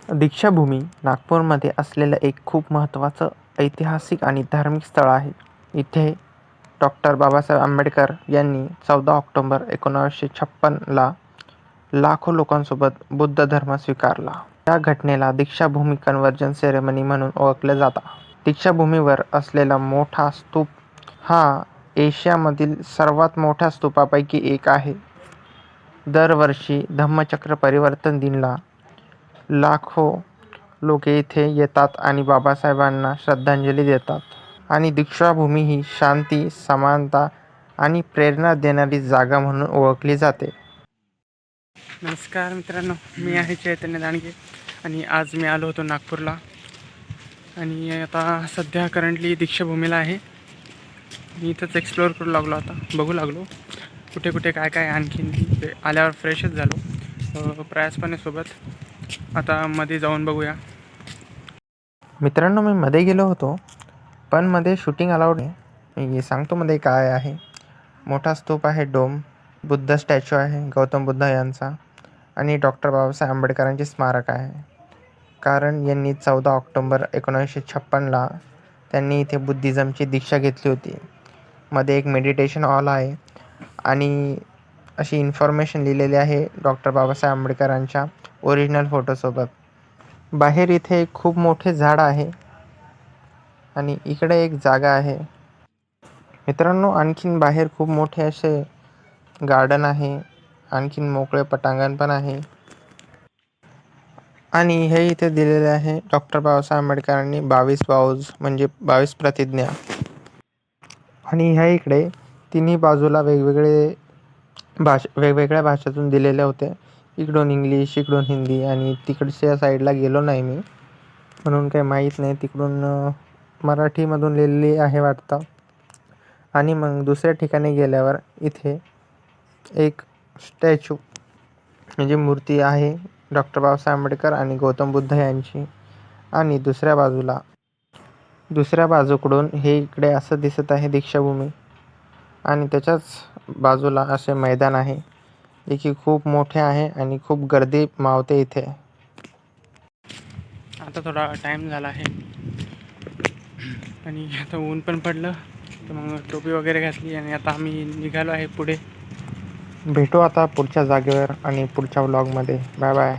दीक्षाभूमी नागपूरमध्ये असलेलं एक खूप महत्त्वाचं ऐतिहासिक आणि धार्मिक स्थळ आहे. इथे डॉक्टर बाबासाहेब आंबेडकर यांनी 14 ऑक्टोबर 1956ला लाखो लोकांसोबत बुद्ध धर्म स्वीकारला. या घटनेला दीक्षाभूमी कन्व्हर्जन सेरेमनी म्हणून ओळखलं जातं. दीक्षाभूमीवर असलेला मोठा स्तूप हा एशियामधील सर्वात मोठ्या स्तूपापैकी एक आहे. दरवर्षी धम्मचक्र परिवर्तन दिनला लाखो लोक इथे येतात आणि बाबासाहेबांना श्रद्धांजली देतात. आणि दीक्षाभूमी ही शांती, समानता आणि प्रेरणा देणारी जागा म्हणून ओळखली जाते. नमस्कार मित्रांनो, मी आहे चैतन्य दांडगे आणि आज मी आलो होतो नागपूरला आणि आता सध्या करंटली दीक्षाभूमीला आहे. मी इथंच एक्सप्लोअर करू लागलो, आता बघू लागलो कुठे कुठे काय काय. आणखीन आल्यावर फ्रेशच झालो प्रयासपणेसोबत. आता मध्ये जाऊन बघूया. मित्रांनो, मी मध्ये गेलो होतो पण मध्ये शूटिंग अलाउड आहे. मी सांगतो मध्ये काय आहे. मोठा स्तूप आहे, डोम, बुद्ध स्टॅच्यू आहे गौतम बुद्ध यांचा, आणि डॉक्टर बाबासाहेब आंबेडकरांचे स्मारक आहे. कारण यांनी 14 ऑक्टोबर 1956ला त्यांनी इथे बुद्धिझमची दीक्षा घेतली होती. मध्ये एक मेडिटेशन हॉल आहे आणि अशी इन्फॉर्मेशन लिहिलेली आहे डॉक्टर बाबासाहेब आंबेडकरांच्या ओरिजिनल फोटोसोबत. बाहेर इथे एक खूप मोठे झाड आहे आणि इकडे एक जागा आहे. मित्रांनो, आणखीन बाहेर खूप मोठे असे गार्डन आहे, आणखीन मोकळे पटांगण पण आहे. आणि हे इथे दिलेले आहे डॉक्टर बाबासाहेब आंबेडकरांनी 22 बाऊज म्हणजे 22 प्रतिज्ञा. आणि ह्या इकडे तिन्ही बाजूला वेगवेगळ्या भाषेतून दिलेले होते. इकडून इंग्लिश, इकडून हिंदी, आणि तिकडच्या साईडला गेलो नाही मी म्हणून काही माहीत नाही. तिकडून मराठीमधून लिहिलेली आहे वाटतं. आणि मग दुसऱ्या ठिकाणी गेल्यावर इथे एक स्टॅच्यू म्हणजे मूर्ती आहे डॉक्टर बाबासाहेब आंबेडकर आणि गौतम बुद्ध यांची. आणि दुसऱ्या बाजूकडून हे इकडे असं दिसत आहे दीक्षाभूमी. आणि त्याच्याच बाजूला असे मैदान आहे जे की खूप मोठे आहे आणि खूप गर्दी मावते इथे. आता थोडा टाईम झाला आहे आणि आता ऊन पण पडलं, तर मग टोपी वगैरे घातली आणि आता आम्ही निघालो आहे पुढे. भेटू आता पुढच्या जागेवर आणि पुढच्या व्लॉगमध्ये. Bye bye.